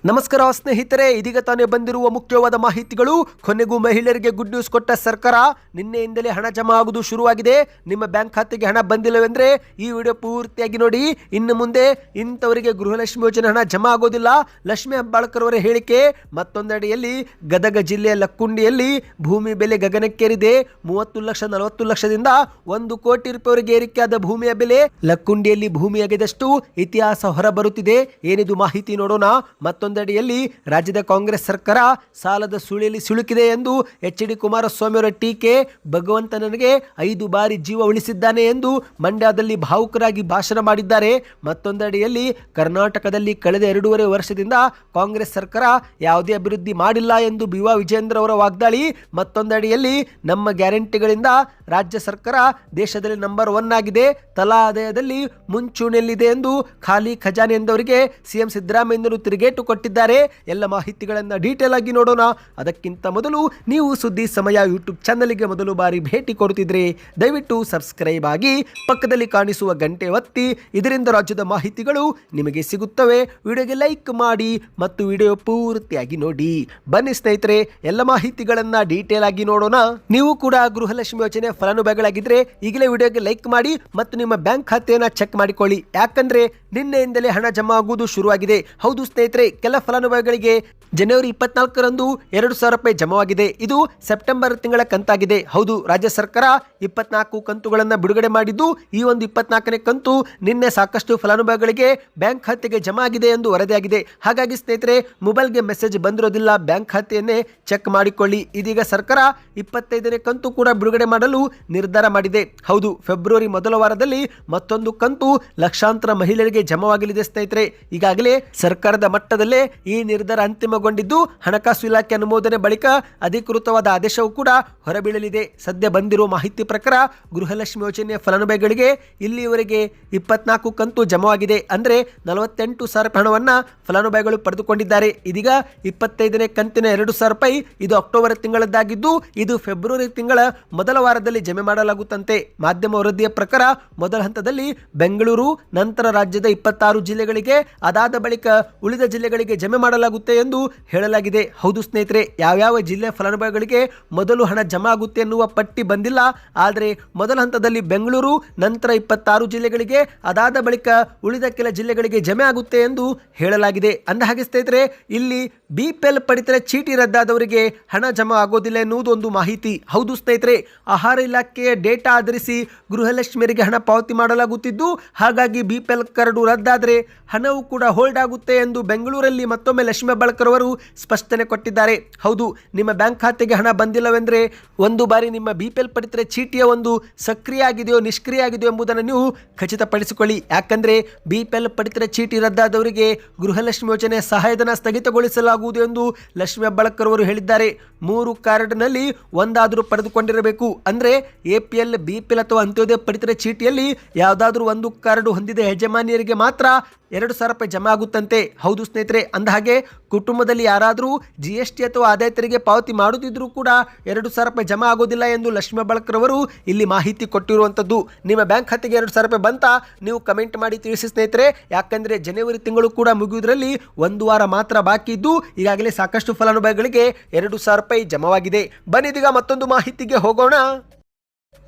ನಮಸ್ಕಾರ ಸ್ನೇಹಿತರೆ, ಇದೀಗ ತಾನೇ ಬಂದಿರುವ ಮುಖ್ಯವಾದ ಮಾಹಿತಿಗಳು. ಕೊನೆಗೂ ಮಹಿಳೆಯರಿಗೆ ಗುಡ್ ನ್ಯೂಸ್ ಕೊಟ್ಟ ಸರ್ಕಾರ. ನಿನ್ನೆಯಿಂದಲೇ ಹಣ ಜಮಾ ಆಗುವುದು ಶುರುವಾಗಿದೆ. ನಿಮ್ಮ ಬ್ಯಾಂಕ್ ಖಾತೆಗೆ ಹಣ ಬಂದಿಲ್ಲವೆಂದರೆ ಈ ವಿಡಿಯೋ ಪೂರ್ತಿಯಾಗಿ ನೋಡಿ. ಇನ್ನು ಮುಂದೆ ಇಂಥವರಿಗೆ ಗೃಹಲಕ್ಷ್ಮಿ ಯೋಜನೆ ಹಣ ಜಮಾ ಆಗೋದಿಲ್ಲ. ಲಕ್ಷ್ಮಿ ಹೆಬ್ಬಾಳ್ಕರ್ ಅವರ ಹೇಳಿಕೆ. ಮತ್ತೊಂದೆಡೆಯಲ್ಲಿ ಗದಗ ಜಿಲ್ಲೆಯ ಲಕ್ಕುಂಡಿಯಲ್ಲಿ ಭೂಮಿ ಬೆಲೆ ಗಗನಕ್ಕೇರಿದೆ. 30 ಲಕ್ಷ 40 ಲಕ್ಷದಿಂದ 1 ಕೋಟಿ ರೂಪಾಯಿವರೆಗೆ ಏರಿಕೆಯಾದ ಭೂಮಿಯ ಬೆಲೆ. ಲಕ್ಕುಂಡಿಯಲ್ಲಿ ಭೂಮಿ ಅಗೆದಷ್ಟು ಇತಿಹಾಸ ಹೊರಬರುತ್ತಿದೆ. ಏನಿದು ಮಾಹಿತಿ ನೋಡೋಣ. ಮತ್ತೊಂದೆಡೆಯಲ್ಲಿ ರಾಜ್ಯದ ಕಾಂಗ್ರೆಸ್ ಸರ್ಕಾರ ಸಾಲದ ಸುಳಿಯಲ್ಲಿ ಸಿಲುಕಿದೆ ಎಂದು ಎಚ್.ಡಿ. ಕುಮಾರಸ್ವಾಮಿ ಅವರ ಟೀಕೆ. ಭಗವಂತ ನನಗೆ 5 ಬಾರಿ ಜೀವ ಉಳಿಸಿದ್ದಾನೆ ಎಂದು ಮಂಡ್ಯದಲ್ಲಿ ಭಾವುಕರಾಗಿ ಭಾಷಣ ಮಾಡಿದ್ದಾರೆ. ಮತ್ತೊಂದೆಡೆಯಲ್ಲಿ ಕರ್ನಾಟಕದಲ್ಲಿ ಕಳೆದ 2.5 ವರ್ಷದಿಂದ ಕಾಂಗ್ರೆಸ್ ಸರ್ಕಾರ ಯಾವುದೇ ಅಭಿವೃದ್ಧಿ ಮಾಡಿಲ್ಲ ಎಂದು ಬಿ.ವಾ. ವಿಜೇಂದ್ರ ಅವರ ವಾಗ್ದಾಳಿ. ಮತ್ತೊಂದೆಡೆಯಲ್ಲಿ ನಮ್ಮ ಗ್ಯಾರಂಟಿಗಳಿಂದ ರಾಜ್ಯ ಸರ್ಕಾರ ದೇಶದಲ್ಲಿ ನಂಬರ್ 1 ಆಗಿದೆ, ತಲಾ ಆದಾಯದಲ್ಲಿ ಮುಂಚೂಣಿಯಲ್ಲಿದೆ ಎಂದು ಖಾಲಿ ಖಜಾನೆ ಎಂದವರಿಗೆ ಸಿಎಂ ಸಿದ್ದರಾಮಯ್ಯರು ತಿರುಗೇಟು ಕೊಟ್ಟಿದ್ದಾರೆ. ಎಲ್ಲ ಮಾಹಿತಿಗಳನ್ನು ಡೀಟೇಲ್ ಆಗಿ ನೋಡೋಣ. ಅದಕ್ಕಿಂತ ಮೊದಲು ನೀವು ಸುದ್ದಿ ಸಮಯ ಯೂಟ್ಯೂಬ್ ಚಾನಲ್ಗೆ ಮೊದಲು ಬಾರಿ ಭೇಟಿ ಕೊಡುತ್ತಿದ್ರೆ ದಯವಿಟ್ಟು ಸಬ್ಸ್ಕ್ರೈಬ್ ಆಗಿ ಪಕ್ಕದಲ್ಲಿ ಕಾಣಿಸುವ ಗಂಟೆ ಒತ್ತಿ. ಇದರಿಂದ ರಾಜ್ಯದ ಮಾಹಿತಿಗಳು ನಿಮಗೆ ಸಿಗುತ್ತವೆ. ವಿಡಿಯೋಗೆ ಲೈಕ್ ಮಾಡಿ ಮತ್ತು ವಿಡಿಯೋ ಪೂರ್ತಿಯಾಗಿ ನೋಡಿ. ಬನ್ನಿ ಸ್ನೇಹಿತರೆ, ಎಲ್ಲ ಮಾಹಿತಿಗಳನ್ನ ಡೀಟೇಲ್ ಆಗಿ ನೋಡೋಣ. ನೀವು ಕೂಡ ಗೃಹಲಕ್ಷ್ಮಿ ಯೋಜನೆ ಫಲಾನುಭವಿಗಳಾಗಿದ್ರೆ ಈಗಲೇ ವಿಡಿಯೋಗೆ ಲೈಕ್ ಮಾಡಿ ಮತ್ತು ನಿಮ್ಮ ಬ್ಯಾಂಕ್ ಖಾತೆಯನ್ನು ಚೆಕ್ ಮಾಡಿಕೊಳ್ಳಿ. ಯಾಕಂದ್ರೆ ನಿನ್ನೆಯಿಂದಲೇ ಹಣ ಜಮಾ ಆಗುವುದು ಶುರುವಾಗಿದೆ. ಹೌದು ಸ್ನೇಹಿತರೆ, ಕೆಲ ಫಲಾನುಭವಿಗಳಿಗೆ ಜನವರಿ 24ರಂದು 2,000 ರೂಪಾಯಿ ಜಮಾವಾಗಿದೆ. ಇದು ಸೆಪ್ಟೆಂಬರ್ ತಿಂಗಳ ಕಂತಾಗಿದೆ. ಹೌದು, ರಾಜ್ಯ ಸರ್ಕಾರ 24 ಕಂತುಗಳನ್ನು ಬಿಡುಗಡೆ ಮಾಡಿದ್ದು ಈ ಒಂದು 24ನೇ ಕಂತು ನಿನ್ನೆ ಸಾಕಷ್ಟು ಫಲಾನುಭವಿಗಳಿಗೆ ಬ್ಯಾಂಕ್ ಖಾತೆಗೆ ಜಮಾ ಆಗಿದೆ ಎಂದು ವರದಿಯಾಗಿದೆ. ಹಾಗಾಗಿ ಸ್ನೇಹಿತರೆ, ಮೊಬೈಲ್ಗೆ ಮೆಸೇಜ್ ಬಂದಿರೋದಿಲ್ಲ, ಬ್ಯಾಂಕ್ ಖಾತೆಯನ್ನೇ ಚೆಕ್ ಮಾಡಿಕೊಳ್ಳಿ. ಇದೀಗ ಸರ್ಕಾರ 25ನೇ ಕಂತು ಕೂಡ ಬಿಡುಗಡೆ ಮಾಡಲು ನಿರ್ಧಾರ ಮಾಡಿದೆ. ಹೌದು, ಫೆಬ್ರವರಿ ಮೊದಲ ವಾರದಲ್ಲಿ ಮತ್ತೊಂದು ಕಂತು ಲಕ್ಷಾಂತರ ಮಹಿಳೆಯರಿಗೆ ಜಮಾವಾಗಲಿದೆ. ಸ್ನೇಹಿತರೆ, ಈಗಾಗಲೇ ಸರ್ಕಾರದ ಮಟ್ಟದಲ್ಲೇ ಈ ನಿರ್ಧಾರ ಅಂತಿಮಗೊಂಡಿದ್ದು ಹಣಕಾಸು ಇಲಾಖೆ ಅನುಮೋದನೆ ಬಳಿಕ ಅಧಿಕೃತವಾದ ಆದೇಶವು ಕೂಡ ಹೊರಬೀಳಲಿದೆ. ಸದ್ಯ ಬಂದಿರುವ ಮಾಹಿತಿ ಪ್ರಕಾರ ಗೃಹಲಕ್ಷ್ಮಿ ಯೋಜನೆಯ ಫಲಾನುಭವಿಗಳಿಗೆ ಇಲ್ಲಿಯವರೆಗೆ 24 ಕಂತು ಜಮಾವಾಗಿದೆ. ಅಂದ್ರೆ 48,000 ಹಣವನ್ನ ಫಲಾನುಭವಿಗಳು ಪಡೆದುಕೊಂಡಿದ್ದಾರೆ. ಇದೀಗ 25ನೇ ಕಂತಿನ 2,000 ರೂಪಾಯಿ ಇದು ಅಕ್ಟೋಬರ್ ತಿಂಗಳದ್ದಾಗಿದ್ದು ಇದು ಫೆಬ್ರವರಿ ತಿಂಗಳ ಮೊದಲ ವಾರದಲ್ಲಿ ಜಮೆ ಮಾಡಲಾಗುತ್ತಂತೆ. ಮಾಧ್ಯಮ ವರದಿಯ ಪ್ರಕಾರ ಮೊದಲ ಹಂತದಲ್ಲಿ ಬೆಂಗಳೂರು, ನಂತರ ರಾಜ್ಯದ 26 ಜಿಲ್ಲೆಗಳಿಗೆ, ಅದಾದ ಬಳಿಕ ಉಳಿದ ಜಿಲ್ಲೆಗಳಿಗೆ ಜಮೆ ಮಾಡಲಾಗುತ್ತೆ ಎಂದು ಹೇಳಲಾಗಿದೆ. ಹೌದು ಸ್ನೇಹಿತರೆ, ಯಾವ್ಯಾವ ಜಿಲ್ಲೆಯ ಫಲಾನುಭವಿಗಳಿಗೆ ಮೊದಲು ಹಣ ಜಮಾ ಆಗುತ್ತೆ ಎನ್ನುವ ಪಟ್ಟಿ ಬಂದಿಲ್ಲ. ಆದರೆ ಮೊದಲ ಹಂತದಲ್ಲಿ ಬೆಂಗಳೂರು, ನಂತರ 26 ಜಿಲ್ಲೆಗಳಿಗೆ, ಅದಾದ ಬಳಿಕ ಉಳಿದ ಕೆಲ ಜಿಲ್ಲೆಗಳಿಗೆ ಜಮೆ ಆಗುತ್ತೆ ಎಂದು ಹೇಳಲಾಗಿದೆ. ಅಂದಹಾಗೆ ಸ್ನೇಹಿತರೆ, ಇಲ್ಲಿ BPL ಪಡಿತರ ಚೀಟಿ ರದ್ದಾದವರಿಗೆ ಹಣ ಜಮಾ ಆಗೋದಿಲ್ಲ ಎನ್ನುವುದು ಒಂದು ಮಾಹಿತಿ. ಹೌದು ಸ್ನೇಹಿತರೆ, ಆಹಾರ ಇಲಾಖೆಯ ಡೇಟಾ ಆಧರಿಸಿ ಗೃಹಲಕ್ಷ್ಮಿಯರಿಗೆ ಹಣ ಪಾವತಿ ಮಾಡಲಾಗುತ್ತಿದ್ದು ಹಾಗಾಗಿ BPL ಕರಡು ರದ್ದಾದರೆ ಹಣವು ಕೂಡ ಹೋಲ್ಡ್ ಆಗುತ್ತೆ ಎಂದು ಬೆಂಗಳೂರಲ್ಲಿ ಮತ್ತೊಮ್ಮೆ ಲಕ್ಷ್ಮಿ ಹೆಬ್ಬಾಳ್ಕರ್ ಅವರು ಸ್ಪಷ್ಟನೆ ಕೊಟ್ಟಿದ್ದಾರೆ. ಹೌದು, ನಿಮ್ಮ ಬ್ಯಾಂಕ್ ಖಾತೆಗೆ ಹಣ ಬಂದಿಲ್ಲವೆಂದರೆ ಒಂದು ಬಾರಿ ನಿಮ್ಮ BPL ಪಡಿತರ ಚೀಟಿಯ ಒಂದು ಸಕ್ರಿಯ ಆಗಿದೆಯೋ ನಿಷ್ಕ್ರಿಯ ಆಗಿದೆಯೋ ಎಂಬುದನ್ನು ನೀವು ಖಚಿತಪಡಿಸಿಕೊಳ್ಳಿ. ಯಾಕಂದ್ರೆ BPL ಪಡಿತರ ಚೀಟಿ ರದ್ದಾದವರಿಗೆ ಗೃಹಲಕ್ಷ್ಮಿ ಯೋಜನೆ ಸಹಾಯಧನ ಸ್ಥಗಿತಗೊಳಿಸಲಾಗುವುದು ಎಂದು ಲಕ್ಷ್ಮಿ ಹೆಬ್ಬಾಳ್ಕರ್ ಅವರು ಹೇಳಿದ್ದಾರೆ. 3 ಕಾರ್ಡ್ನಲ್ಲಿ ಒಂದಾದರೂ ಪಡೆದುಕೊಂಡಿರಬೇಕು. ಅಂದ್ರೆ APL, BPL ಅಥವಾ ಅಂತ್ಯೋದಯ ಪಡಿತರ ಚೀಟಿಯಲ್ಲಿ ಯಾವುದಾದ್ರೂ ಒಂದು ಕಾರ್ಡ್ ಹೊಂದಿದ ಯಜಮಾನಿಯರಿಗೆ ಮಾತ್ರ 2,000 ರೂಪಾಯಿ ಜಮಾ ಆಗುತ್ತಂತೆ. ಹೌದು ಸ್ನೇಹಿತರೆ, ಅಂದಹಾಗೆ ಕುಟುಂಬದಲ್ಲಿ ಯಾರಾದರೂ GST ಅಥವಾ ಆದಾಯ ತೆರಿಗೆ ಪಾವತಿ ಮಾಡುತ್ತಿದ್ರೂ ಕೂಡ 2,000 ರೂಪಾಯಿ ಜಮಾ ಆಗೋದಿಲ್ಲ ಎಂದು ಲಕ್ಷ್ಮಿ ಹೆಬ್ಬಾಳ್ಕರ್ ಅವರು ಇಲ್ಲಿ ಮಾಹಿತಿ ಕೊಟ್ಟಿರುವಂಥದ್ದು. ನಿಮ್ಮ ಬ್ಯಾಂಕ್ ಖಾತೆಗೆ 2,000 ರೂಪಾಯಿ ಬಂತಾ ನೀವು ಕಮೆಂಟ್ ಮಾಡಿ ತಿಳಿಸಿ ಸ್ನೇಹಿತರೆ. ಯಾಕಂದ್ರೆ ಜನವರಿ ತಿಂಗಳು ಕೂಡ ಮುಗಿಯುವುದರಲ್ಲಿ 1 ವಾರ ಮಾತ್ರ ಬಾಕಿ ಇದ್ದು ಈಗಾಗಲೇ ಸಾಕಷ್ಟು ಫಲಾನುಭವಿಗಳಿಗೆ 2,000 ರೂಪಾಯಿ ಜಮಾವಾಗಿದೆ. ಬನ್ನಿದೀಗ ಮತ್ತೊಂದು ಮಾಹಿತಿಗೆ ಹೋಗೋಣ.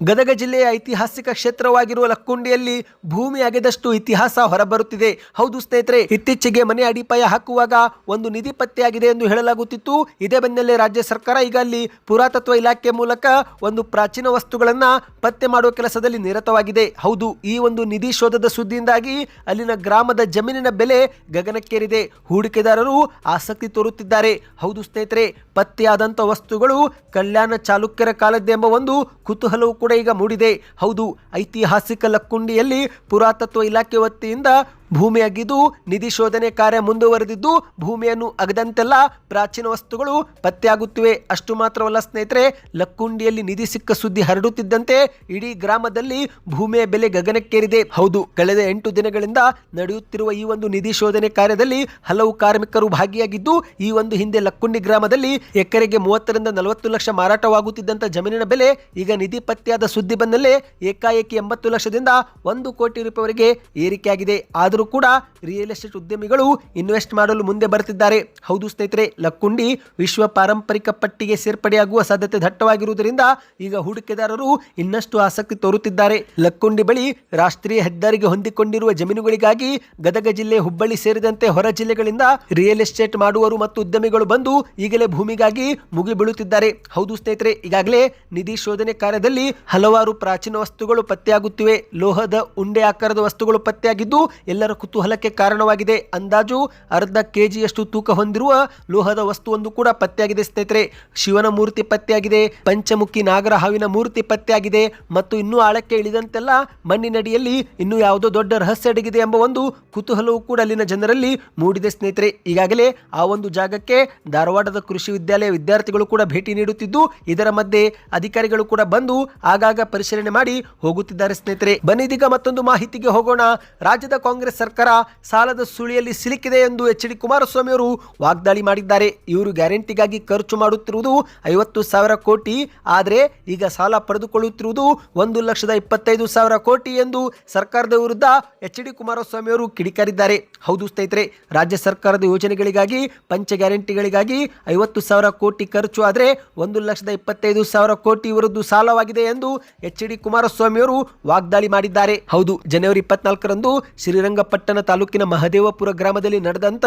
ಗದಗ ಜಿಲ್ಲೆಯ ಐತಿಹಾಸಿಕ ಕ್ಷೇತ್ರವಾಗಿರುವ ಲಕ್ಕುಂಡಿಯಲ್ಲಿ ಭೂಮಿ ಅಗೆದಷ್ಟು ಇತಿಹಾಸ ಹೊರಬರುತ್ತಿದೆ. ಹೌದು ಸ್ನೇಹಿತರೆ, ಇತ್ತೀಚೆಗೆ ಮನೆ ಅಡಿಪಾಯ ಹಾಕುವಾಗ ಒಂದು ನಿಧಿ ಪತ್ತೆಯಾಗಿದೆ ಎಂದು ಹೇಳಲಾಗುತ್ತಿತ್ತು. ಇದೇ ಬೆನ್ನಲ್ಲೇ ರಾಜ್ಯ ಸರ್ಕಾರ ಈಗ ಅಲ್ಲಿ ಪುರಾತತ್ವ ಇಲಾಖೆ ಮೂಲಕ ಒಂದು ಪ್ರಾಚೀನ ವಸ್ತುಗಳನ್ನ ಪತ್ತೆ ಮಾಡುವ ಕೆಲಸದಲ್ಲಿ ನಿರತವಾಗಿದೆ. ಹೌದು, ಈ ಒಂದು ನಿಧಿ ಶೋಧದ ಸುದ್ದಿಯಿಂದಾಗಿ ಅಲ್ಲಿನ ಗ್ರಾಮದ ಜಮೀನಿನ ಬೆಲೆ ಗಗನಕ್ಕೇರಿದೆ. ಹೂಡಿಕೆದಾರರು ಆಸಕ್ತಿ ತೋರುತ್ತಿದ್ದಾರೆ. ಹೌದು ಸ್ನೇಹಿತರೆ, ಪತ್ತೆಯಾದಂಥ ವಸ್ತುಗಳು ಕಲ್ಯಾಣ ಚಾಲುಕ್ಯರ ಕಾಲದ್ದೆಂಬ ಒಂದು ಕುತೂಹಲವು ಕೂಡ ಈಗ ಮೂಡಿದೆ. ಹೌದು, ಐತಿಹಾಸಿಕ ಲಕ್ಕುಂಡಿಯಲ್ಲಿ ಪುರಾತತ್ವ ಇಲಾಖೆ ವತಿಯಿಂದ ಭೂಮಿ ಅಗಿದು ನಿಧಿ ಶೋಧನೆ ಕಾರ್ಯ ಮುಂದುವರೆದಿದ್ದು ಭೂಮಿಯನ್ನು ಅಗದಂತೆಲ್ಲ ಪ್ರಾಚೀನ ವಸ್ತುಗಳು ಪತ್ತೆಯಾಗುತ್ತಿವೆ. ಅಷ್ಟು ಮಾತ್ರವಲ್ಲ ಸ್ನೇಹಿತರೆ, ಲಕ್ಕುಂಡಿಯಲ್ಲಿ ನಿಧಿ ಸಿಕ್ಕ ಸುದ್ದಿ ಹರಡುತ್ತಿದ್ದಂತೆ ಇಡೀ ಗ್ರಾಮದಲ್ಲಿ ಭೂಮಿಯ ಬೆಲೆ ಗಗನಕ್ಕೇರಿದೆ. ಹೌದು, ಕಳೆದ 8 ದಿನಗಳಿಂದ ನಡೆಯುತ್ತಿರುವ ಈ ಒಂದು ನಿಧಿ ಶೋಧನೆ ಕಾರ್ಯದಲ್ಲಿ ಹಲವು ಕಾರ್ಮಿಕರು ಭಾಗಿಯಾಗಿದ್ದು ಈ ಒಂದು ಹಿಂದೆ ಲಕ್ಕುಂಡಿ ಗ್ರಾಮದಲ್ಲಿ ಎಕರೆಗೆ 30ರಿಂದ 40 ಲಕ್ಷ ಮಾರಾಟವಾಗುತ್ತಿದ್ದಂಥ ಜಮೀನಿನ ಬೆಲೆ ಈಗ ನಿಧಿ ಪತ್ತೆಯಾದ ಸುದ್ದಿ ಬಂದಲ್ಲೇ ಏಕಾಏಕಿ 80 ಲಕ್ಷದಿಂದ 1 ಕೋಟಿ ರೂಪಾಯಿವರೆಗೆ ಏರಿಕೆಯಾಗಿದೆ. ಆದರೂ ಎಲ್ಲರೂ ಕೂಡ ರಿಯಲ್ ಎಸ್ಟೇಟ್ ಉದ್ಯಮಿಗಳು ಇನ್ವೆಸ್ಟ್ ಮಾಡಲು ಮುಂದೆ ಬರುತ್ತಿದ್ದಾರೆ. ಹೌದು ಸ್ನೇಹಿತರೆ, ಲಕ್ಕುಂಡಿ ವಿಶ್ವ ಪಾರಂಪರಿಕ ಪಟ್ಟಿಗೆ ಸೇರ್ಪಡೆಯಾಗುವ ಸಾಧ್ಯತೆ ದಟ್ಟವಾಗಿರುವುದರಿಂದ ಈಗ ಹೂಡಿಕೆದಾರರು ಇನ್ನಷ್ಟು ಆಸಕ್ತಿ ತೋರುತ್ತಿದ್ದಾರೆ. ಲಕ್ಕುಂಡಿ ಬಳಿ ರಾಷ್ಟ್ರೀಯ ಹೆದ್ದಾರಿಗೆ ಹೊಂದಿಕೊಂಡಿರುವ ಜಮೀನುಗಳಿಗಾಗಿ ಗದಗ ಜಿಲ್ಲೆ, ಹುಬ್ಬಳ್ಳಿ ಸೇರಿದಂತೆ ಹೊರ ಜಿಲ್ಲೆಗಳಿಂದ ರಿಯಲ್ ಎಸ್ಟೇಟ್ ಮಾಡುವವರು ಮತ್ತು ಉದ್ಯಮಿಗಳು ಬಂದು ಈಗಲೇ ಭೂಮಿಗಾಗಿ ಮುಗಿ ಬೀಳುತ್ತಿದ್ದಾರೆ. ಹೌದು ಸ್ನೇಹಿತರೆ, ಈಗಾಗಲೇ ನಿಧಿ ಶೋಧನೆ ಕಾರ್ಯದಲ್ಲಿ ಹಲವಾರು ಪ್ರಾಚೀನ ವಸ್ತುಗಳು ಪತ್ತೆಯಾಗುತ್ತಿವೆ. ಲೋಹದ ಉಂಡೆ ಆಕಾರದ ವಸ್ತುಗಳು ಪತ್ತೆಯಾಗಿದ್ದು ಎಲ್ಲರ ಕುತೂಹಲಕ್ಕೆ ಕಾರಣವಾಗಿದೆ. ಅಂದಾಜು ಅರ್ಧ ಕೆಜಿಯಷ್ಟು ತೂಕ ಹೊಂದಿರುವ ಲೋಹದ ವಸ್ತುವೊಂದು ಕೂಡ ಪತ್ತೆಯಾಗಿದೆ ಸ್ನೇಹಿತರೆ. ಶಿವನ ಮೂರ್ತಿ ಪತ್ತೆಯಾಗಿದೆ, ಪಂಚಮುಖಿ ನಾಗರ ಹಾವಿನ ಮೂರ್ತಿ ಪತ್ತೆಯಾಗಿದೆ ಮತ್ತು ಇನ್ನೂ ಆಳಕ್ಕೆ ಇಳಿದಂತೆಲ್ಲ ಮಣ್ಣಿನಡಿಯಲ್ಲಿ ಇನ್ನೂ ಯಾವುದೋ ದೊಡ್ಡ ರಹಸ್ಯ ಅಡಗಿದೆ ಎಂಬ ಒಂದು ಕುತೂಹಲವು ಕೂಡ ಅಲ್ಲಿನ ಜನರಲ್ಲಿ ಮೂಡಿದೆ ಸ್ನೇಹಿತರೆ. ಈಗಾಗಲೇ ಆ ಒಂದು ಜಾಗಕ್ಕೆ ಧಾರವಾಡದ ಕೃಷಿ ವಿದ್ಯಾಲಯ ವಿದ್ಯಾರ್ಥಿಗಳು ಕೂಡ ಭೇಟಿ ನೀಡುತ್ತಿದ್ದು, ಇದರ ಮಧ್ಯೆ ಅಧಿಕಾರಿಗಳು ಕೂಡ ಬಂದು ಆಗಾಗ ಪರಿಶೀಲನೆ ಮಾಡಿ ಹೋಗುತ್ತಿದ್ದಾರೆ ಸ್ನೇಹಿತರೆ. ಬನ್ನಿದೀಗ ಮತ್ತೊಂದು ಮಾಹಿತಿಗೆ ಹೋಗೋಣ. ರಾಜ್ಯದ ಕಾಂಗ್ರೆಸ್ ಸರ್ಕಾರ ಸಾಲದ ಸುಳಿಯಲ್ಲಿ ಸಿಲುಕಿದೆ ಎಂದು ಎಚ್.ಡಿ. ಕುಮಾರಸ್ವಾಮಿ ಅವರು ವಾಗ್ದಾಳಿ ಮಾಡಿದ್ದಾರೆ. ಇವರು ಗ್ಯಾರಂಟಿಗಾಗಿ ಖರ್ಚು ಮಾಡುತ್ತಿರುವುದು 50,000 ಕೋಟಿ, ಆದರೆ ಈಗ ಸಾಲ ಪಡೆದುಕೊಳ್ಳುತ್ತಿರುವುದು 1,25,000 ಕೋಟಿ ಎಂದು ಸರ್ಕಾರದ ವಿರುದ್ಧ ಎಚ್.ಡಿ. ಕುಮಾರಸ್ವಾಮಿ ಅವರು ಕಿಡಿಕಾರಿದ್ದಾರೆ. ಹೌದು ಸ್ನೇಹಿತರೆ, ರಾಜ್ಯ ಸರ್ಕಾರದ ಯೋಜನೆಗಳಿಗಾಗಿ, ಪಂಚ ಗ್ಯಾರಂಟಿಗಳಿಗಾಗಿ 50,000 ಕೋಟಿ ಖರ್ಚು, ಆದರೆ 1,25,000 ಕೋಟಿ ವಿರುದ್ಧ ಸಾಲವಾಗಿದೆ ಎಂದು ಎಚ್.ಡಿ. ಕುಮಾರಸ್ವಾಮಿ ಅವರು ವಾಗ್ದಾಳಿ ಮಾಡಿದ್ದಾರೆ. ಹೌದು, ಜನವರಿ 24ರಂದು ಶ್ರೀರಂಗಪಟ್ಟಣ ತಾಲೂಕಿನ ಮಹದೇವಪುರ ಗ್ರಾಮದಲ್ಲಿ ನಡೆದಂತ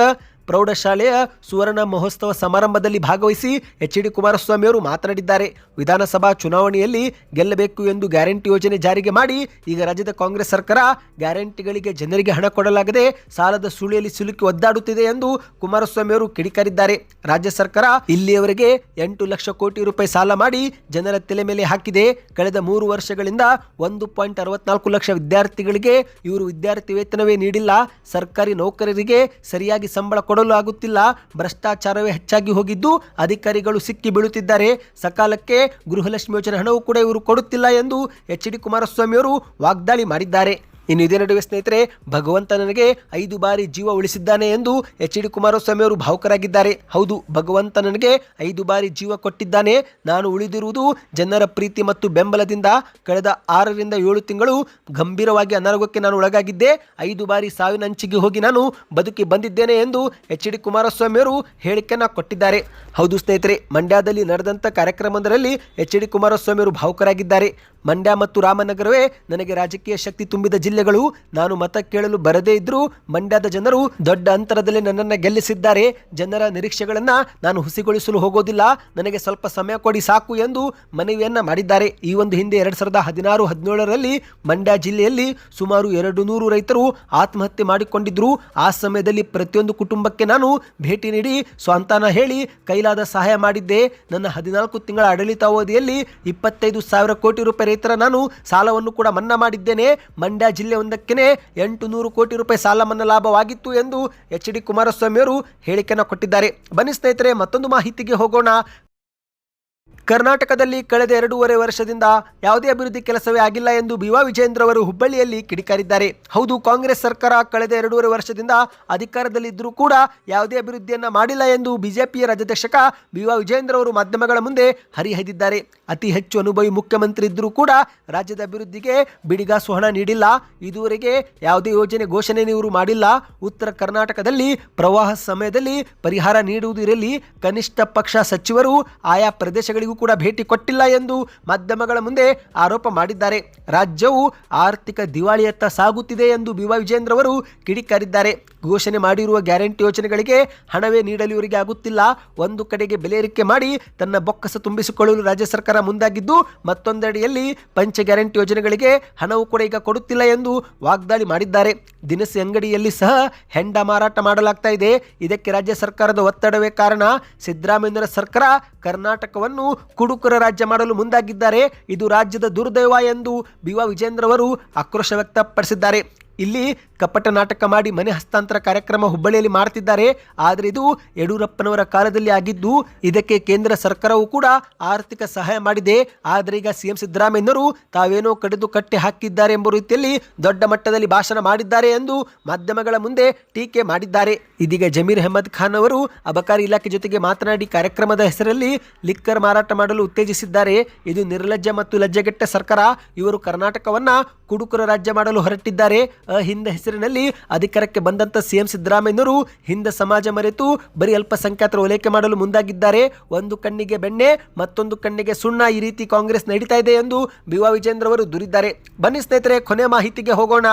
ಪ್ರೌಢಶಾಲೆಯ ಸುವರ್ಣ ಮಹೋತ್ಸವ ಸಮಾರಂಭದಲ್ಲಿ ಭಾಗವಹಿಸಿ ಎಚ್.ಡಿ. ಕುಮಾರಸ್ವಾಮಿ ಅವರು ಮಾತನಾಡಿದ್ದಾರೆ. ವಿಧಾನಸಭಾ ಚುನಾವಣೆಯಲ್ಲಿ ಗೆಲ್ಲಬೇಕು ಎಂದು ಗ್ಯಾರಂಟಿ ಯೋಜನೆ ಜಾರಿಗೆ ಮಾಡಿ ಈಗ ರಾಜ್ಯದ ಕಾಂಗ್ರೆಸ್ ಸರ್ಕಾರ ಗ್ಯಾರಂಟಿಗಳಿಗೆ ಜನರಿಗೆ ಹಣ ಕೊಡಲಾಗದೆ ಸಾಲದ ಸುಳಿಯಲ್ಲಿ ಸಿಲುಕಿ ಒದ್ದಾಡುತ್ತಿದೆ ಎಂದು ಕುಮಾರಸ್ವಾಮಿ ಅವರು ಕಿಡಿಕಾರಿದ್ದಾರೆ. ರಾಜ್ಯ ಸರ್ಕಾರ ಇಲ್ಲಿಯವರೆಗೆ 8 ಲಕ್ಷ ಕೋಟಿ ರೂಪಾಯಿ ಸಾಲ ಮಾಡಿ ಜನರ ತಲೆ ಮೇಲೆ ಹಾಕಿದೆ. ಕಳೆದ 3 ವರ್ಷಗಳಿಂದ 1.64 ಲಕ್ಷ ವಿದ್ಯಾರ್ಥಿಗಳಿಗೆ ಇವರು ವಿದ್ಯಾರ್ಥಿ ವೇತನವೇ ನೀಡಿಲ್ಲ. ಸರ್ಕಾರಿ ನೌಕರರಿಗೆ ಸರಿಯಾಗಿ ಸಂಬಳ ಕೊಡಲು ಆಗುತ್ತಿಲ್ಲ. ಭ್ರಷ್ಟಾಚಾರವೇ ಹೆಚ್ಚಾಗಿ ಹೋಗಿದ್ದು ಅಧಿಕಾರಿಗಳು ಸಿಕ್ಕಿ ಬೀಳುತ್ತಿದ್ದಾರೆ. ಸಕಾಲಕ್ಕೆ ಗೃಹಲಕ್ಷ್ಮಿ ಯೋಜನೆ ಹಣವು ಕೂಡ ಇವರು ಕೊಡುತ್ತಿಲ್ಲ ಎಂದು ಎಚ್.ಡಿ. ಕುಮಾರಸ್ವಾಮಿ ಅವರು ವಾಗ್ದಾಳಿ ಮಾಡಿದ್ದಾರೆ. ಇನ್ನು ಇದೇ ನಡುವೆ ಸ್ನೇಹಿತರೆ, ಭಗವಂತ ನನಗೆ 5 ಬಾರಿ ಜೀವ ಉಳಿಸಿದ್ದಾನೆ ಎಂದು ಎಚ್.ಡಿ. ಕುಮಾರಸ್ವಾಮಿ ಅವರು ಭಾವುಕರಾಗಿದ್ದಾರೆ. ಹೌದು, ಭಗವಂತ ನನಗೆ 5 ಬಾರಿ ಜೀವ ಕೊಟ್ಟಿದ್ದಾನೆ. ನಾನು ಉಳಿದಿರುವುದು ಜನರ ಪ್ರೀತಿ ಮತ್ತು ಬೆಂಬಲದಿಂದ. ಕಳೆದ 6ರಿಂದ 7 ತಿಂಗಳು ಗಂಭೀರವಾಗಿ ಅನಾರೋಗ್ಯಕ್ಕೆ ನಾನು ಒಳಗಾಗಿದ್ದೆ. 5 ಬಾರಿ ಸಾವಿನ ಅಂಚಿಗೆ ಹೋಗಿ ನಾನು ಬದುಕಿ ಬಂದಿದ್ದೇನೆ ಎಂದು ಎಚ್.ಡಿ. ಕುಮಾರಸ್ವಾಮಿ ಅವರು ಹೇಳಿಕೆಯನ್ನು ಕೊಟ್ಟಿದ್ದಾರೆ. ಹೌದು ಸ್ನೇಹಿತರೆ, ಮಂಡ್ಯದಲ್ಲಿ ನಡೆದಂಥ ಕಾರ್ಯಕ್ರಮದಲ್ಲಿ ಎಚ್.ಡಿ. ಕುಮಾರಸ್ವಾಮಿ ಅವರು ಭಾವುಕರಾಗಿದ್ದಾರೆ. ಮಂಡ್ಯ ಮತ್ತು ರಾಮನಗರವೇ ನನಗೆ ರಾಜಕೀಯ ಶಕ್ತಿ ತುಂಬಿದ ಜಿಲ್ಲೆಗಳು. ನಾನು ಮತ ಕೇಳಲು ಬರದೇ ಇದ್ರೂ ಮಂಡ್ಯದ ಜನರು ದೊಡ್ಡ ಅಂತರದಲ್ಲಿ ನನ್ನನ್ನು ಗೆಲ್ಲಿಸಿದ್ದಾರೆ. ಜನರ ನಿರೀಕ್ಷೆಗಳನ್ನು ನಾನು ಹುಸಿಗೊಳಿಸಲು ಹೋಗೋದಿಲ್ಲ. ನನಗೆ ಸ್ವಲ್ಪ ಸಮಯ ಕೊಡಿ ಸಾಕು ಎಂದು ಮನವಿಯನ್ನ ಮಾಡಿದ್ದಾರೆ. ಈ ಒಂದು ಹಿಂದೆ 2016-17ರಲ್ಲಿ ಮಂಡ್ಯ ಜಿಲ್ಲೆಯಲ್ಲಿ ಸುಮಾರು 200 ರೈತರು ಆತ್ಮಹತ್ಯೆ ಮಾಡಿಕೊಂಡಿದ್ರು. ಆ ಸಮಯದಲ್ಲಿ ಪ್ರತಿಯೊಂದು ಕುಟುಂಬಕ್ಕೆ ನಾನು ಭೇಟಿ ನೀಡಿ ಸ್ವಂತಾನ ಹೇಳಿ ಕೈಲಾದ ಸಹಾಯ ಮಾಡಿದ್ದೆ. ನನ್ನ 14 ತಿಂಗಳ ಆಡಳಿತಾವಧಿಯಲ್ಲಿ 25,000 ಕೋಟಿ ರೂಪಾಯಿ ರೈತರ ನಾನು ಸಾಲವನ್ನು ಕೂಡ ಮನ್ನಾ ಮಾಡಿದ್ದೇನೆ. ಮಂಡ್ಯ ಜಿಲ್ಲೆ ಒಂದಕ್ಕೆ 800 ಕೋಟಿ ರೂಪಾಯಿ ಸಾಲ ಮನ್ನಾ ಲಾಭವಾಗಿತ್ತು ಎಂದು ಎಚ್.ಡಿ. ಕುಮಾರಸ್ವಾಮಿ ಅವರು ಹೇಳಿಕೆಯನ್ನು ಕೊಟ್ಟಿದ್ದಾರೆ. ಬನ್ನಿ ಸ್ನೇಹಿತರೆ, ಮತ್ತೊಂದು ಮಾಹಿತಿಗೆ ಹೋಗೋಣ. ಕರ್ನಾಟಕದಲ್ಲಿ ಕಳೆದ 2.5 ವರ್ಷದಿಂದ ಯಾವುದೇ ಅಭಿವೃದ್ಧಿ ಕೆಲಸವೇ ಆಗಿಲ್ಲ ಎಂದು ಬಿ.ವಾ. ವಿಜಯೇಂದ್ರ ಅವರು ಹುಬ್ಬಳ್ಳಿಯಲ್ಲಿ ಕಿಡಿಕಾರಿದ್ದಾರೆ. ಹೌದು, ಕಾಂಗ್ರೆಸ್ ಸರ್ಕಾರ ಕಳೆದ 2.5 ವರ್ಷದಿಂದ ಅಧಿಕಾರದಲ್ಲಿದ್ದರೂ ಕೂಡ ಯಾವುದೇ ಅಭಿವೃದ್ಧಿಯನ್ನ ಮಾಡಿಲ್ಲ ಎಂದು ಬಿಜೆಪಿಯ ರಾಜ್ಯಾಧ್ಯಕ್ಷ ಬಿ.ವಾ. ವಿಜಯೇಂದ್ರ ಅವರು ಮಾಧ್ಯಮಗಳ ಮುಂದೆ ಹರಿಹಾಯ್ದಿದ್ದಾರೆ. ಅತಿ ಹೆಚ್ಚು ಅನುಭವಿ ಮುಖ್ಯಮಂತ್ರಿ ಇದ್ದರೂ ಕೂಡ ರಾಜ್ಯದ ಅಭಿವೃದ್ಧಿಗೆ ಬಿಡಿಗಾಸು ಹಣ ನೀಡಿಲ್ಲ. ಇದುವರೆಗೆ ಯಾವುದೇ ಯೋಜನೆ ಘೋಷಣೆ ಇವರು ಮಾಡಿಲ್ಲ. ಉತ್ತರ ಕರ್ನಾಟಕದಲ್ಲಿ ಪ್ರವಾಹ ಸಮಯದಲ್ಲಿ ಪರಿಹಾರ ನೀಡುವುದು ಇರಲಿ, ಕನಿಷ್ಠ ಪಕ್ಷ ಸಚಿವರು ಆಯಾ ಪ್ರದೇಶಗಳಿಗೂ ಕೂಡ ಭೇಟಿ ಕೊಟ್ಟಿಲ್ಲ ಎಂದು ಮಾಧ್ಯಮಗಳ ಮುಂದೆ ಆರೋಪ ಮಾಡಿದ್ದಾರೆ. ರಾಜ್ಯವು ಆರ್ಥಿಕ ದಿವಾಳಿಯತ್ತ ಸಾಗುತ್ತಿದೆ ಎಂದು ಬಿ.ವಾ. ವಿಜಯೇಂದ್ರ ಅವರು ಕಿಡಿಕಾರಿದ್ದಾರೆ. ಘೋಷಣೆ ಮಾಡಿರುವ ಗ್ಯಾರಂಟಿ ಯೋಜನೆಗಳಿಗೆ ಹಣವೇ ನೀಡಲು ಇವರಿಗೆ ಆಗುತ್ತಿಲ್ಲ. ಒಂದು ಕಡೆಗೆ ಬೆಲೆ ಏರಿಕೆ ಮಾಡಿ ತನ್ನ ಬೊಕ್ಕಸ ತುಂಬಿಸಿಕೊಳ್ಳಲು ರಾಜ್ಯ ಸರ್ಕಾರ ಮುಂದಾಗಿದ್ದು, ಮತ್ತೊಂದೆಡೆಯಲ್ಲಿ ಪಂಚ ಗ್ಯಾರಂಟಿ ಯೋಜನೆಗಳಿಗೆ ಹಣವು ಕೂಡ ಈಗ ಕೊಡುತ್ತಿಲ್ಲ ಎಂದು ವಾಗ್ದಾಳಿ ಮಾಡಿದ್ದಾರೆ. ದಿನಸಿ ಅಂಗಡಿಯಲ್ಲಿ ಸಹ ಹೆಂಡ ಮಾರಾಟ ಮಾಡಲಾಗ್ತಾ ಇದೆ. ಇದಕ್ಕೆ ರಾಜ್ಯ ಸರ್ಕಾರದ ಒತ್ತಡವೇ ಕಾರಣ. ಸಿದ್ದರಾಮಯ್ಯರ ಸರ್ಕಾರ ಕರ್ನಾಟಕವನ್ನು ಕುಡುಕರ ರಾಜ್ಯ ಮಾಡಲು ಮುಂದಾಗಿದ್ದಾರೆ. ಇದು ರಾಜ್ಯದ ದುರ್ದೈವ ಎಂದು ಬಿ.ವಾ. ವಿಜಯೇಂದ್ರ ಅವರು ಆಕ್ರೋಶ ವ್ಯಕ್ತಪಡಿಸಿದ್ದಾರೆ. ಇಲ್ಲಿ ಕಪಟ ನಾಟಕ ಮಾಡಿ ಮನೆ ಹಸ್ತಾಂತರ ಕಾರ್ಯಕ್ರಮ ಹುಬ್ಬಳ್ಳಿಯಲ್ಲಿ ಮಾಡ್ತಿದ್ದಾರೆ. ಆದರೆ ಇದು ಯಡಿಯೂರಪ್ಪನವರ ಕಾಲದಲ್ಲಿ ಆಗಿದ್ದು, ಇದಕ್ಕೆ ಕೇಂದ್ರ ಸರ್ಕಾರವು ಕೂಡ ಆರ್ಥಿಕ ಸಹಾಯ ಮಾಡಿದೆ. ಆದರೆ ಈಗ ಸಿಎಂ ಸಿದ್ದರಾಮಯ್ಯನವರು ತಾವೇನೋ ಕಡಿದು ಕಟ್ಟಿ ಹಾಕಿದ್ದಾರೆ ಎಂಬ ರೀತಿಯಲ್ಲಿ ದೊಡ್ಡ ಮಟ್ಟದಲ್ಲಿ ಭಾಷಣ ಮಾಡಿದ್ದಾರೆ ಎಂದು ಮಾಧ್ಯಮಗಳ ಮುಂದೆ ಟೀಕೆ ಮಾಡಿದ್ದಾರೆ. ಇದೀಗ ಜಮೀರ್ ಅಹಮದ್ ಖಾನ್ ಅವರು ಅಬಕಾರಿ ಇಲಾಖೆ ಜೊತೆಗೆ ಮಾತನಾಡಿ ಕಾರ್ಯಕ್ರಮದ ಹೆಸರಲ್ಲಿ ಲಿಕ್ಕರ್ ಮಾರಾಟ ಮಾಡಲು ಉತ್ತೇಜಿಸಿದ್ದಾರೆ. ಇದು ನಿರ್ಲಜ್ಜ ಮತ್ತು ಲಜ್ಜೆಗೆಟ್ಟ ಸರ್ಕಾರ. ಇವರು ಕರ್ನಾಟಕವನ್ನ ಕುಡುಕರ ರಾಜ್ಯ ಮಾಡಲು ಹೊರಟಿದ್ದಾರೆ. ಅಹಿಂದ ಹೆಸರಿನಲ್ಲಿ ಅಧಿಕಾರಕ್ಕೆ ಬಂದಂತ ಸಿಎಂ ಸಿದ್ದರಾಮಯ್ಯನವರು ಹಿಂದ ಸಮಾಜ ಮರೆತು ಬರೀ ಅಲ್ಪಸಂಖ್ಯಾತರ ಓಲೈಕೆ ಮಾಡಲು ಮುಂದಾಗಿದ್ದಾರೆ. ಒಂದು ಕಣ್ಣಿಗೆ ಬೆಣ್ಣೆ ಮತ್ತೊಂದು ಕಣ್ಣಿಗೆ ಸುಣ್ಣ, ಈ ರೀತಿ ಕಾಂಗ್ರೆಸ್ ನಡೀತಾ ಇದೆ ಎಂದು ಬಿವಾ ವಿಜೇಂದ್ರ ಅವರು ದೂರಿದ್ದಾರೆ. ಬನ್ನಿ ಸ್ನೇಹಿತರೆ, ಕೊನೆ ಮಾಹಿತಿಗೆ ಹೋಗೋಣ.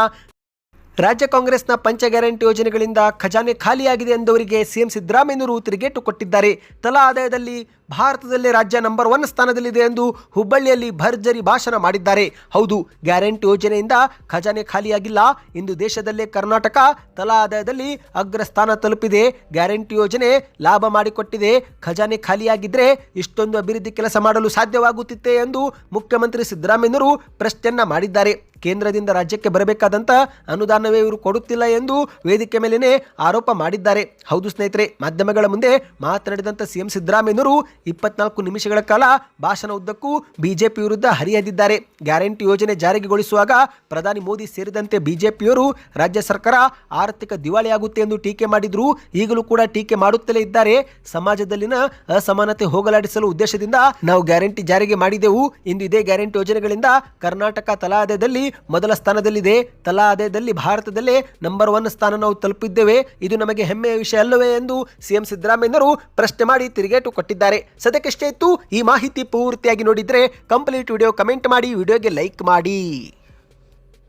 ರಾಜ್ಯ ಕಾಂಗ್ರೆಸ್ನ ಪಂಚ ಗ್ಯಾರಂಟಿ ಯೋಜನೆಗಳಿಂದ ಖಜಾನೆ ಖಾಲಿಯಾಗಿದೆ ಎಂದವರಿಗೆ ಸಿಎಂ ಸಿದ್ದರಾಮಯ್ಯನವರು ತಿರುಗೇಟು ಕೊಟ್ಟಿದ್ದಾರೆ. ತಲಾ ಆದಾಯದಲ್ಲಿ ಭಾರತದಲ್ಲೇ ರಾಜ್ಯ ನಂಬರ್ 1 ಸ್ಥಾನದಲ್ಲಿದೆ ಎಂದು ಹುಬ್ಬಳ್ಳಿಯಲ್ಲಿ ಭರ್ಜರಿ ಭಾಷಣ ಮಾಡಿದ್ದಾರೆ. ಹೌದು, ಗ್ಯಾರಂಟಿ ಯೋಜನೆಯಿಂದ ಖಜಾನೆ ಖಾಲಿಯಾಗಿಲ್ಲ. ಇಂದು ದೇಶದಲ್ಲೇ ಕರ್ನಾಟಕ ತಲಾ ಆದಾಯದಲ್ಲಿ ಅಗ್ರ ಸ್ಥಾನ ತಲುಪಿದೆ. ಗ್ಯಾರಂಟಿ ಯೋಜನೆ ಲಾಭ ಮಾಡಿಕೊಟ್ಟಿದೆ. ಖಜಾನೆ ಖಾಲಿಯಾಗಿದ್ದರೆ ಇಷ್ಟೊಂದು ಅಭಿವೃದ್ಧಿ ಕೆಲಸ ಮಾಡಲು ಸಾಧ್ಯವಾಗುತ್ತಿತ್ತೆ ಎಂದು ಮುಖ್ಯಮಂತ್ರಿ ಸಿದ್ದರಾಮಯ್ಯನವರು ಪ್ರಶ್ನೆಯನ್ನ ಮಾಡಿದ್ದಾರೆ. ಕೇಂದ್ರದಿಂದ ರಾಜ್ಯಕ್ಕೆ ಬರಬೇಕಾದಂಥ ಅನುದಾನವೇ ಇವರು ಕೊಡುತ್ತಿಲ್ಲ ಎಂದು ವೇದಿಕೆ ಮೇಲೇನೆ ಆರೋಪ ಮಾಡಿದ್ದಾರೆ. ಹೌದು ಸ್ನೇಹಿತರೆ, ಮಾಧ್ಯಮಗಳ ಮುಂದೆ ಮಾತನಾಡಿದಂಥ ಸಿಎಂ ಸಿದ್ದರಾಮಯ್ಯನವರು 24 ನಿಮಿಷಗಳ ಕಾಲ ಭಾಷಣ ಉದ್ದಕ್ಕೂ ಬಿಜೆಪಿ ವಿರುದ್ಧ ಹರಿಯದಿದ್ದಾರೆ. ಗ್ಯಾರಂಟಿ ಯೋಜನೆ ಜಾರಿಗೊಳಿಸುವಾಗ ಪ್ರಧಾನಿ ಮೋದಿ ಸೇರಿದಂತೆ ಬಿಜೆಪಿಯವರು ರಾಜ್ಯ ಸರ್ಕಾರ ಆರ್ಥಿಕ ದಿವಾಳಿಯಾಗುತ್ತೆ ಎಂದು ಟೀಕೆ ಮಾಡಿದ್ರು. ಈಗಲೂ ಕೂಡ ಟೀಕೆ ಮಾಡುತ್ತಲೇ ಇದ್ದಾರೆ. ಸಮಾಜದಲ್ಲಿನ ಅಸಮಾನತೆ ಹೋಗಲಾಡಿಸಲು ಉದ್ದೇಶದಿಂದ ನಾವು ಗ್ಯಾರಂಟಿ ಜಾರಿಗೆ ಮಾಡಿದೆವು. ಇಂದು ಇದೇ ಗ್ಯಾರಂಟಿ ಯೋಜನೆಗಳಿಂದ ಕರ್ನಾಟಕ ತಲಾ ಆದಾಯದಲ್ಲಿ ಮೊದಲ ಸ್ಥಾನದಲ್ಲಿದೆ. ತಲಾ ಆದಾಯದಲ್ಲಿ ಭಾರತದಲ್ಲೇ ನಂಬರ್ 1 ಸ್ಥಾನ ನಾವು ತಲುಪಿದ್ದೇವೆ. ಇದು ನಮಗೆ ಹೆಮ್ಮೆಯ ವಿಷಯ ಅಲ್ಲವೇ ಎಂದು ಸಿಎಂ ಸಿದ್ದರಾಮಯ್ಯನವರು ಪ್ರಶ್ನೆ ಮಾಡಿ ತಿರುಗೇಟು ಕೊಟ್ಟಿದ್ದಾರೆ. ಸದ್ಯಕ್ಕೆಷ್ಟೇ ಇತ್ತು. ಈ ಮಾಹಿತಿ ಪೂರ್ತಿಯಾಗಿ ನೋಡಿದ್ರೆ ಕಂಪ್ಲೀಟ್ ವಿಡಿಯೋ ಕಮೆಂಟ್ ಮಾಡಿ, ವಿಡಿಯೋಗೆ ಲೈಕ್ ಮಾಡಿ.